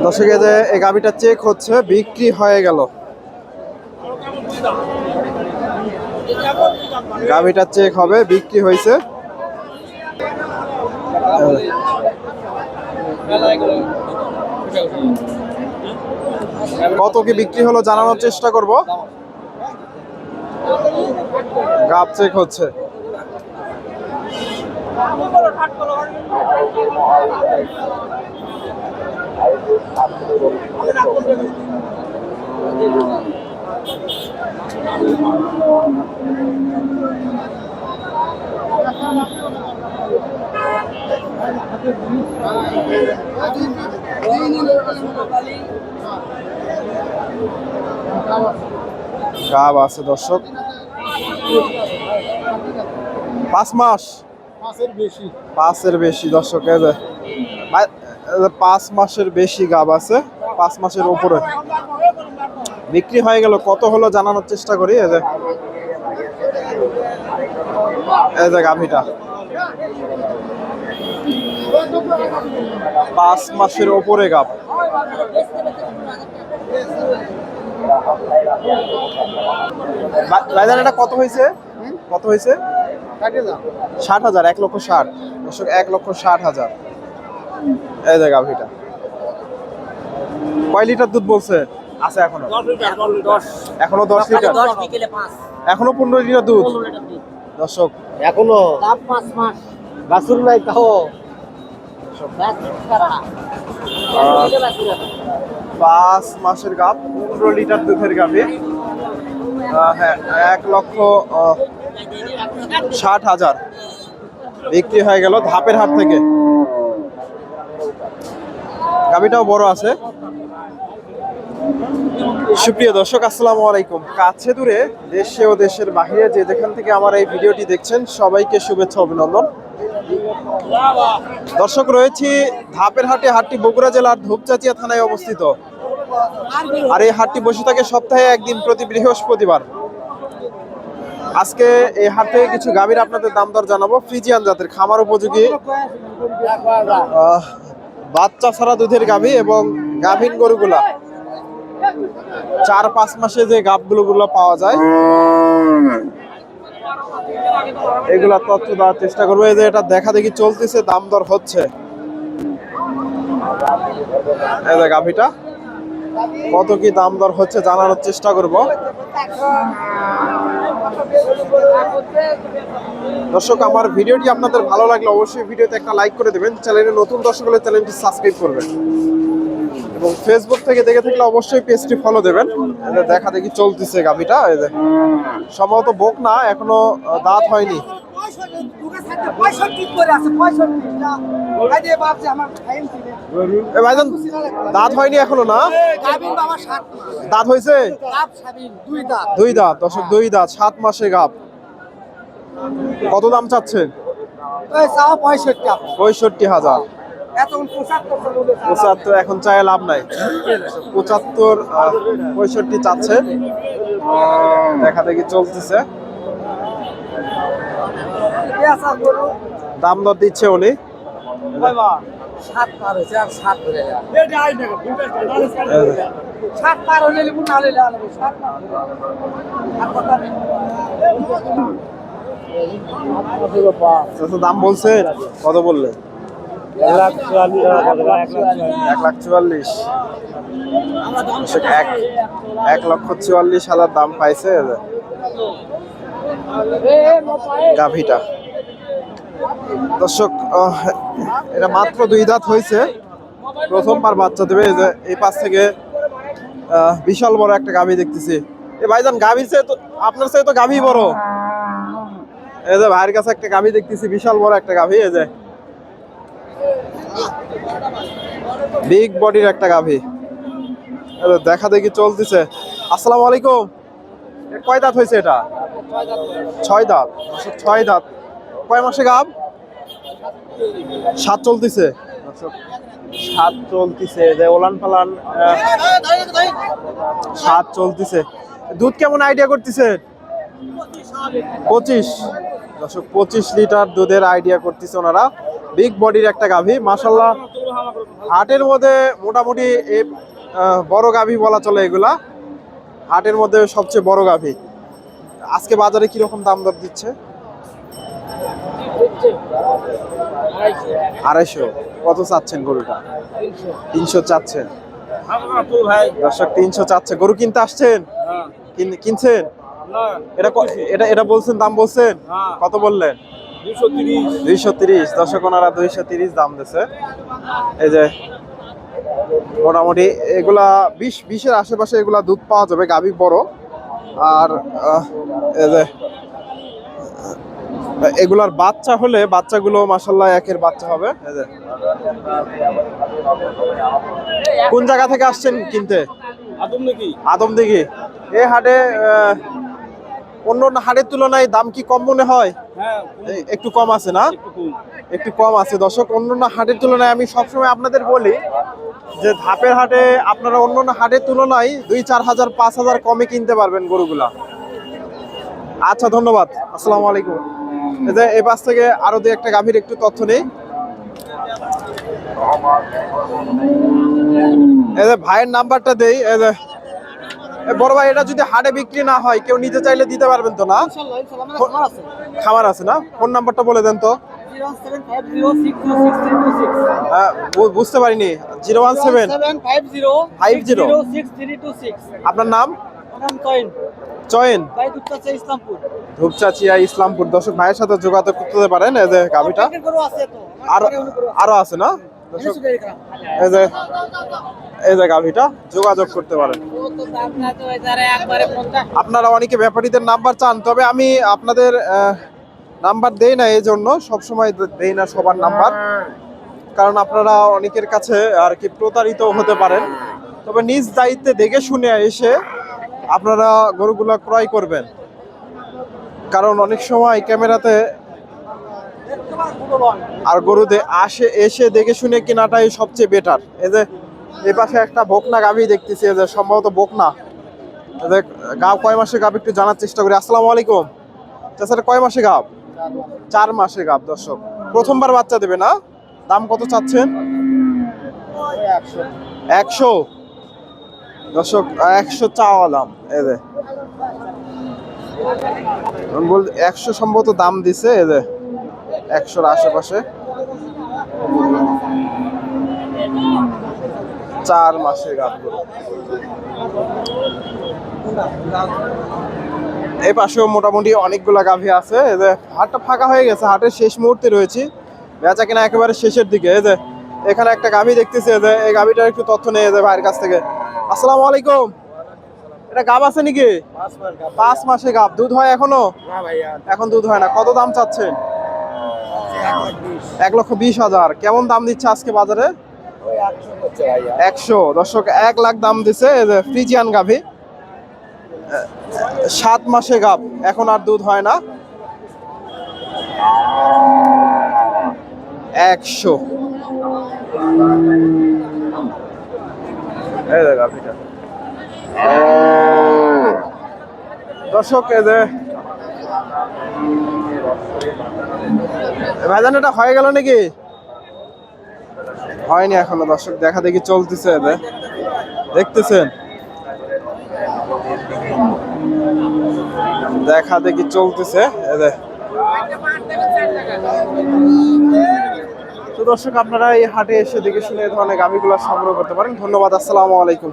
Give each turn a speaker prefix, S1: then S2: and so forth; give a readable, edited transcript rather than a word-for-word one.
S1: দর্শক যে এই গাভিটা চেক হচ্ছে, বিক্রি হয়ে গেল। গাভিটা চেক হবে, বিক্রি হয়েছে। কত কি বিক্রি হলো জানানোর চেষ্টা করব। গাভ চেক হচ্ছে। গাভ আছে দর্শক, 5 মাস, 5-এর বেশি দর্শক। 5 মাসের বেশি গাভ আছে, 5 মাসের উপরে। বিক্রি হয়ে গেল। কত হলো জানানোর চেষ্টা করি। এই যে গাভিটা 5 মাসের উপরে গাভ। ভাইজান এটা কত হয়েছে? কত হয়েছে? 60,000। 1,60,000 দর্শক, 1,60,000। এই যে গাভিটা। কয় লিটার দুধ বলছে আছে এখনো? এখনো 10 লিটার, এখনো 15 লিটার দুধ দর্শক।
S2: এখনো 5 মাস বাছুর নাই তাও
S1: 5 মাসের গাভ, 15 লিটার দুধের গাভী। হ্যাঁ, 1,60,000 বিক্রি হয়ে গেল ধাপের হাট থেকে। গাভীটাও বড় আছে। সুপ্রিয় দর্শক, আসসালামু আলাইকুম। কাছে দূরে, দেশে ও দেশের বাইরে যে যেখান থেকে আমার এই ভিডিওটি দেখছেন, সবাইকে শুভেচ্ছা অভিনন্দন। দর্শক, রয়েছি ধাপের হাটে। হাটটি বগুড়া জেলার ধূপচাচিয়া থানায় অবস্থিত। আর এই হাটটি বসে থাকে সপ্তাহে একদিন, প্রতি বৃহস্পতিবার। আজকে এই হাটে কিছু গাভীর আপনাদের দাম দর জানাবো। ফ্রিজিয়ান জাতের, খামার উপযোগী, বাচ্চা ছাড়া দুধের গাভী এবং গাভীন গরুগুলা, 4-5 মাসে যে গাভগুলো পাওয়া যায়, এগুলা তথ্য দেওয়ার চেষ্টা করবো। এই যে এটা দেখা দেখি চলতেছে, দাম দর হচ্ছে। এই যে গাভীটা কত কি দাম দর হচ্ছে জানানোর চেষ্টা করব। দর্শক, আমার ভিডিওটি আপনাদের ভালো লাগলে অবশ্যই ভিডিওতে একটা লাইক করে দেবেন। চ্যানেলে নতুন দর্শক হলে চ্যানেলটি সাবস্ক্রাইব করবেন এবং ফেসবুক থেকে দেখে থাকলে অবশ্যই পেজটি ফলো দেবেন। দেখা দেখি চলতেছে গাভীটা। এই যে সম্ভবত বোক না, এখনো দাঁত হয়নি। ভাইজান দাঁত হয়নি এখনো না? দাঁত হয়েছে? 2 দাঁত দর্শক, 2 দাঁত, 7 মাসে গাভ। কত দাম চাচ্ছেন? 65,000। 75 এখন চায় লাভ নাই। 75, 65 চাচ্ছে। দেখা দেখি চলতেছে, দাম দর দিচ্ছে উনি। দাম বলছে কত? বললেন 1,44,000। 1,44,000 দাম পাইছে গাভীটা। দর্শক, এটা মাত্র 2 দাঁত হয়েছে, প্রথমবার বাচ্চা দেবে। এই পাশ থেকে বিশাল বড় একটা গাভী দেখতেছি। ভাইজান গাভীর চেয়ে তো আপনার চেয়ে তো গাভী বড়। এই যে ভাইয়ের কাছে একটা গাভী দেখতেছি, বিশাল বড় একটা গাভী। এই যে বিগ বডির একটা গাভী, দেখা দেখি চলতেছে। আসসালামু আলাইকুম। কয় দাঁত হয়েছে এটা? 6 দাঁত। 6 দাঁত। কয় মাসে গাভ? 7 চলতেছে। 7 চলতেছে। যে ওলান পালান 7 চলতেছে। দুধ কেমন আইডিয়া করতেছে? 25 দর্শক, 25 লিটার দুধের আইডিয়া করতেছে ওনারা। বিগ বডির একটা গাভী মাশাআল্লাহ। হাটের মধ্যে মোটামুটি বড় গাভী বলা চলে এগুলা, হাটের মধ্যে সবচেয়ে বড় গাভী। আজকে বাজারে কিরকম দাম দর দিচ্ছে? 250। কত চাচ্ছেন গরুটা? 300 চাচ্ছেন দর্শক, 300 চাচ্ছে। গরু কিনতে আসছেন? কিনছেন? এটা বলছেন, দাম বলছেন কত বললেন? 230। দর্শক ওনারা 230 দাম দিচ্ছে। এই যে মোটামুটি এগুলা 20-20-এর আশেপাশে এগুলা দুধ পাওয়া যাবে, গাভী বড়। আর এই যে এগুলার বাচ্চা হলে বাচ্চাগুলো মাশাআল্লাহ একের বাচ্চা হবে। এই যে কোন জায়গা থেকে আসছেন কিনতে? আদমদিঘি। এই হাটে অন্য হাটের তুলনায় দাম কি কম মনে হয়? একটু কম আছে না? একটু কম আছে দর্শক। অন্যান্য হাটের তুলনায় আমি সবসময় আপনাদের বলি যে ধাপের হাটে আপনারা অন্যান্য হাটের তুলনায় 2-4 হাজার 5 হাজার কমে কিনতে পারবেন গরুগুলা। আচ্ছা, ধন্যবাদ। আসসালামু আলাইকুম। এই যে এই পাশ থেকে আরো দুই একটা গাভীর একটু তথ্য নেই। এই যে ভাইয়ের নাম্বারটা দেই। এই যে বড় ভাই, এটা যদি হাটে বিক্রি না হয় কেউ নিতে চাইলে দিতে পারবেন তো না? খামার আছে না? ফোন নাম্বারটা বলে দেন তো। বুঝতে পারিনি। 01750 আপনার নাম? চয়ন, ধূপচাচিয়া, ইসলামপুর। দর্শক ভাইয়ের সাথে যোগাযোগ করতে পারেন। এই যে গাভীটা আরো আছে না দর্শক? এই যে গাভীটা যোগাযোগ করতে পারেন। আপনারা অনেকে ব্যাপারীদের নাম্বার চান, তবে আমি আপনাদের নাম্বার দেই না, এই জন্য সবসময় দেই না সবার নাম্বার, কারণ আপনারা অনেকের কাছে আর কি প্রতারিত হতে পারেন। তবে নিজ দায়িত্বে দেখে শুনে এসে আপনারা গরুগুলা ক্রয় করবেন, কারণ অনেক সময় ক্যামেরাতে আর গরুতে এসে দেখে শুনে কেনাটাই সবচেয়ে বেটার। এই যে এই পাশে একটা বকনা গাভী দেখতেছি, যে সম্ভবত বকনা। গাব কয় মাসে গাব একটু জানার চেষ্টা করি। আসসালামু আলাইকুম চাচা, কয় মাসে গাব? 4 মাসে গাব। দর্শক প্রথমবার বাচ্চা দেবে না? দাম কত চাচ্ছেন? 100। দর্শক 100 চাওয়া দাম। এই যে 100 সম্ভবত দাম দিছে। এই যে 100-র আশেপাশে। 4 মাসের গাব। এই পাশেও মোটামুটি অনেকগুলা গাভী আছে। এই যে হাটটা ফাঁকা হয়ে গেছে, হাটের শেষ মুহূর্তে রয়েছি, বেচা কিনা একেবারে শেষের দিকে। এই যে এখানে একটা গাভী দেখতেছি, যে এই গাভীটার একটু তথ্য নিয়ে যায় ভাইয়ের কাছ থেকে। আসসালামু আলাইকুম। এটা গাব আছে নাকি? 5 মাসে গাব। দুধ হয় এখনো? এখন দুধ হয় না। কত দাম চাচ্ছেন? 1,20,000। কেমন দাম দিচ্ছে আজকে বাজারে? 100। দর্শক 1 লাখ দাম দিচ্ছে। এই যে ফ্রিজিয়ান গাভী, 7 মাসে গাব, এখন আর দুধ হয় না। 100। এই যে গাভীটা দর্শক। এই যে ভাইজান, এটা হয়ে গেল নাকি? হয়নি এখনো দর্শক, দেখা দেখি চলতেছে। দেখতেছেন, দেখা দেখি চলতেছে। তো দর্শক, আপনারা এই হাটে এসে দেখে শুনে এই ধরনের গাভীগুলো সংগ্রহ করতে পারেন। ধন্যবাদ। আসসালামু আলাইকুম।